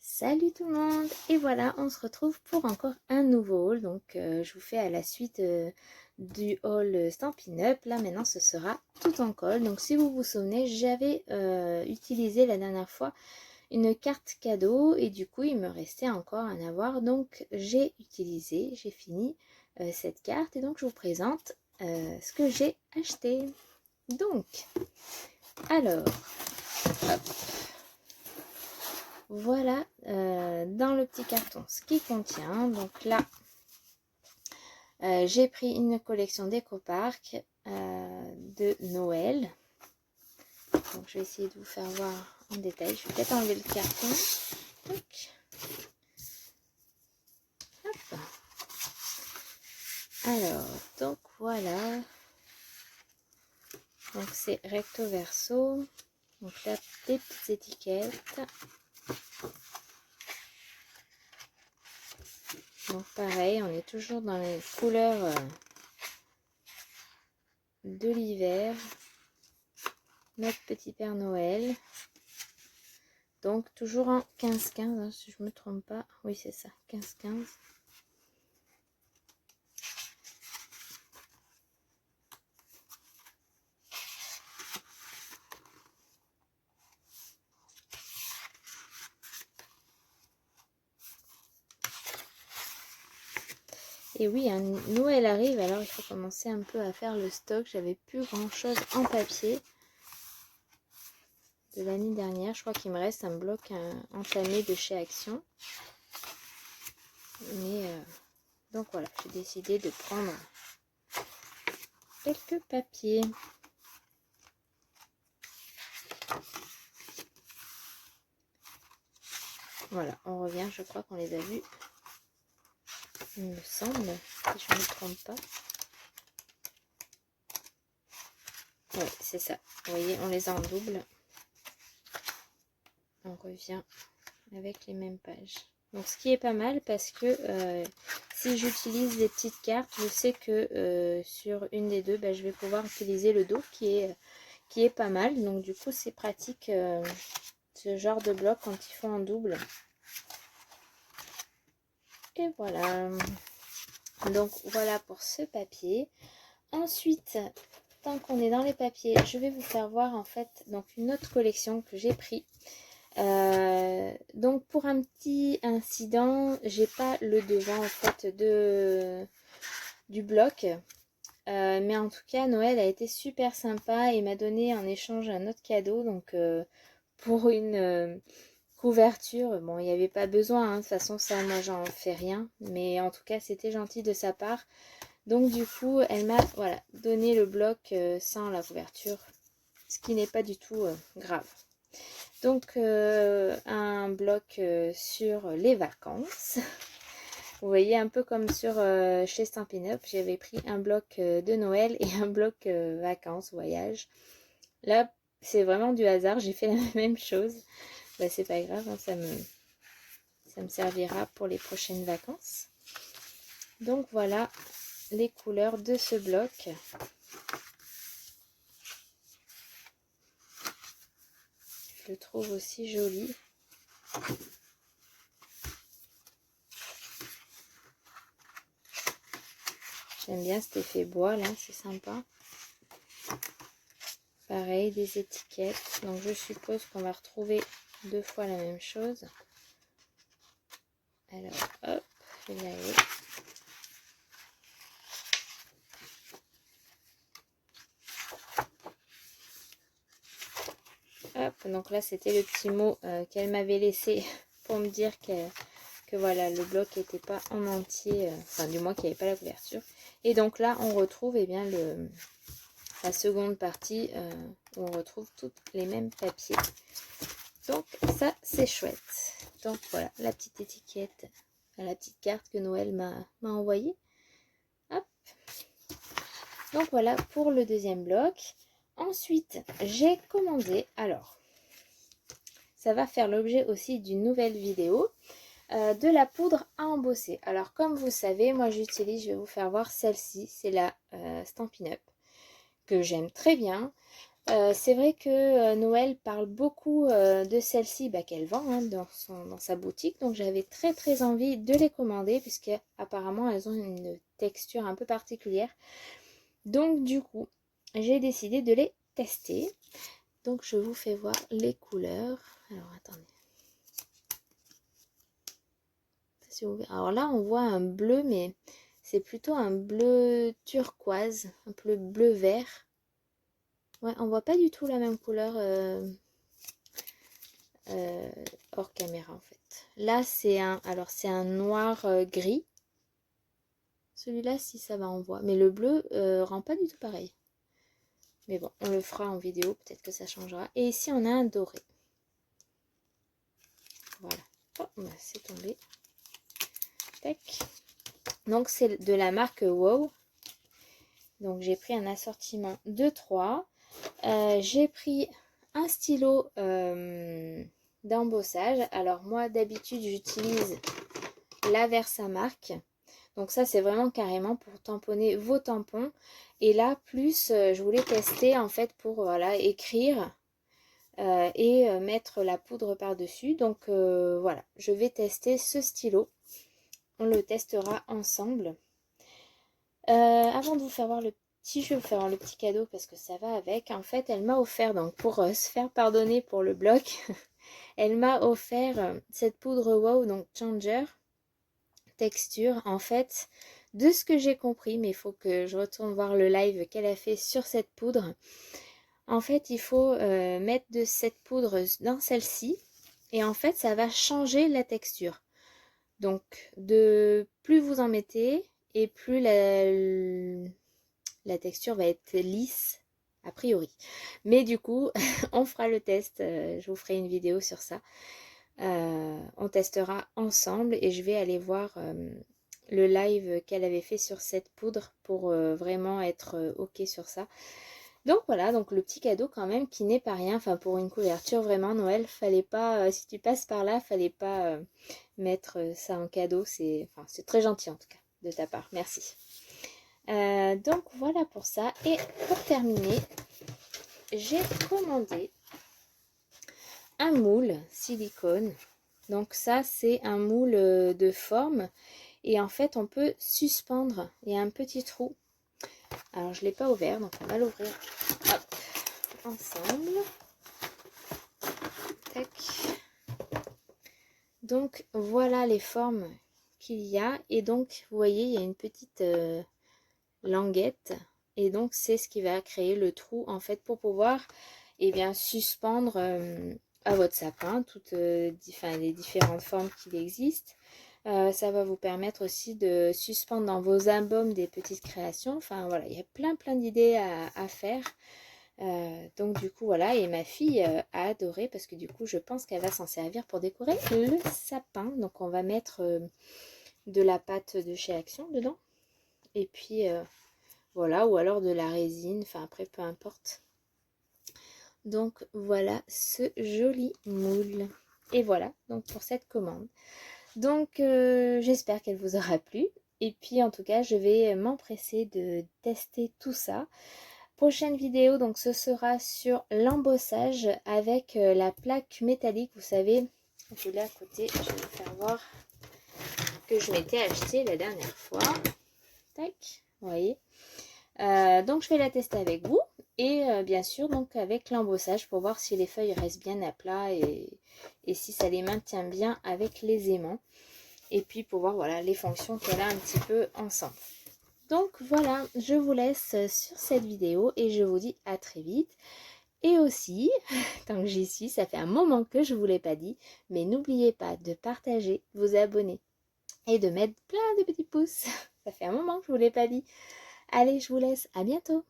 Salut tout le monde! Et voilà, on se retrouve pour encore un nouveau haul. Donc je vous fais à la suite du haul Stampin' Up. Là maintenant ce sera tout en colle. Donc si vous vous souvenez, j'avais utilisé la dernière fois une carte cadeau. Et du coup il me restait encore à en avoir. Donc j'ai fini cette carte. Et donc je vous présente ce que j'ai acheté. Donc, alors, hop. Voilà dans le petit carton ce qui contient. Donc là, j'ai pris une collection d'EcoPark de Noël. Donc je vais essayer de vous faire voir en détail. Je vais peut-être enlever le carton. Donc, hop. Alors, donc voilà. Donc c'est recto verso. Donc là, des petites étiquettes. Donc pareil, on est toujours dans les couleurs de l'hiver. Notre petit Père Noël. Donc toujours en 15-15, hein, si je me trompe pas. Oui, c'est ça, 15-15. Et oui, hein, Noël arrive, alors il faut commencer un peu à faire le stock. J'avais plus grand chose en papier de l'année dernière. Je crois qu'il me reste un bloc entamé de chez Action. Mais donc voilà, j'ai décidé de prendre quelques papiers. Voilà, on revient, je crois qu'on les a vus. Il me semble, si je ne me trompe pas. Oui, c'est ça. Vous voyez, on les a en double. On revient avec les mêmes pages. Donc ce qui est pas mal parce que si j'utilise des petites cartes, je sais que sur une des deux, je vais pouvoir utiliser le dos qui est pas mal. Donc du coup c'est pratique ce genre de bloc quand ils font en double. Et voilà. Donc voilà pour ce papier. Ensuite, tant qu'on est dans les papiers, je vais vous faire voir en fait donc une autre collection que j'ai pris. Donc pour un petit incident, j'ai pas le devant en fait du bloc. Mais en tout cas, Noël a été super sympa et m'a donné en échange un autre cadeau. Donc pour une couverture, bon, il n'y avait pas besoin, hein, de toute façon ça moi j'en fais rien. Mais en tout cas c'était gentil de sa part. Donc du coup elle m'a voilà, donné le bloc sans la couverture. Ce qui n'est pas du tout grave. Donc un bloc sur les vacances. Vous voyez, un peu comme sur chez Stampin' Up, j'avais pris un bloc de Noël et un bloc vacances, voyage. Là, c'est vraiment du hasard, j'ai fait la même chose. Bah, c'est pas grave, hein, ça me servira pour les prochaines vacances. Donc voilà les couleurs de ce bloc. Je le trouve aussi joli. J'aime bien cet effet bois là, c'est sympa. Pareil, des étiquettes. Donc je suppose qu'on va retrouver deux fois la même chose. Alors hop, je vais y aller. Hop, donc là c'était le petit mot qu'elle m'avait laissé pour me dire que voilà, le bloc n'était pas en entier, enfin du moins qu'il n'y avait pas la couverture. Et donc là on retrouve bien la seconde partie où on retrouve tous les mêmes papiers. Donc ça c'est chouette. Donc voilà la petite étiquette, la petite carte que Noël m'a envoyée. Hop. Donc voilà pour le deuxième bloc. Ensuite j'ai commandé, alors ça va faire l'objet aussi d'une nouvelle vidéo, de la poudre à embosser. Alors comme vous savez, moi j'utilise, je vais vous faire voir celle-ci, c'est la Stampin' Up, que j'aime très bien. C'est vrai que Noël parle beaucoup de celle-ci qu'elle vend hein, dans sa boutique. Donc j'avais très très envie de les commander puisque apparemment elles ont une texture un peu particulière. Donc du coup, j'ai décidé de les tester. Donc je vous fais voir les couleurs. Alors attendez. Alors là on voit un bleu mais c'est plutôt un bleu turquoise, un peu bleu vert. Ouais, on voit pas du tout la même couleur hors caméra en fait. Là c'est un noir gris. Celui-là si ça va on voit. Mais le bleu rend pas du tout pareil. Mais bon, on le fera en vidéo, peut-être que ça changera. Et ici on a un doré. Voilà. Oh, c'est tombé. Tac. Donc c'est de la marque Wow. Donc j'ai pris un assortiment de 3. J'ai pris un stylo d'embossage. Alors moi d'habitude j'utilise la Versamark. Donc ça c'est vraiment carrément pour tamponner vos tampons. Et là plus je voulais tester en fait pour voilà, écrire et mettre la poudre par dessus. Donc voilà, je vais tester ce stylo. On le testera ensemble. Avant de vous faire voir le petit, je vais vous faire voir le petit cadeau parce que ça va avec. En fait, elle m'a offert, donc pour se faire pardonner pour le bloc, elle m'a offert cette poudre Wow, donc Changer texture. En fait, de ce que j'ai compris, mais il faut que je retourne voir le live qu'elle a fait sur cette poudre. En fait, il faut mettre de cette poudre dans celle-ci et en fait, ça va changer la texture. Donc, de plus vous en mettez et plus la texture va être lisse, a priori. Mais du coup, on fera le test. Je vous ferai une vidéo sur ça. On testera ensemble et je vais aller voir le live qu'elle avait fait sur cette poudre pour vraiment être ok sur ça. Donc voilà, donc le petit cadeau quand même qui n'est pas rien, enfin pour une couverture vraiment Noël, fallait pas, si tu passes par là, fallait pas mettre ça en cadeau, c'est très gentil en tout cas de ta part, merci. Donc voilà pour ça, et pour terminer, j'ai commandé un moule silicone, donc ça c'est un moule de forme, et en fait on peut suspendre, il y a un petit trou, alors je ne l'ai pas ouvert, donc on va l'ouvrir. Hop. Ensemble. Tac. Donc voilà les formes qu'il y a, et donc vous voyez il y a une petite languette, et donc c'est ce qui va créer le trou en fait pour pouvoir suspendre à votre sapin toutes les différentes formes qu'il existe. Ça va vous permettre aussi de suspendre dans vos albums des petites créations. Enfin voilà, il y a plein d'idées à faire. Donc du coup voilà, et ma fille a adoré parce que du coup je pense qu'elle va s'en servir pour décorer le sapin. Donc on va mettre de la pâte de chez Action dedans, et puis voilà, ou alors de la résine, enfin après peu importe. Donc voilà ce joli moule, et voilà donc pour cette commande. Donc j'espère qu'elle vous aura plu, et puis en tout cas je vais m'empresser de tester tout ça. Prochaine vidéo, donc ce sera sur l'embossage avec la plaque métallique. Vous savez, je l'ai à côté, je vais vous faire voir, que je m'étais acheté la dernière fois. Tac, vous voyez. Donc je vais la tester avec vous, et bien sûr donc avec l'embossage pour voir si les feuilles restent bien à plat et si ça les maintient bien avec les aimants. Et puis pour voir voilà les fonctions qu'elle a un petit peu ensemble. Donc voilà, je vous laisse sur cette vidéo et je vous dis à très vite. Et aussi, tant que j'y suis, ça fait un moment que je ne vous l'ai pas dit, mais n'oubliez pas de partager, vous abonner et de mettre plein de petits pouces. Ça fait un moment que je ne vous l'ai pas dit. Allez, je vous laisse, à bientôt.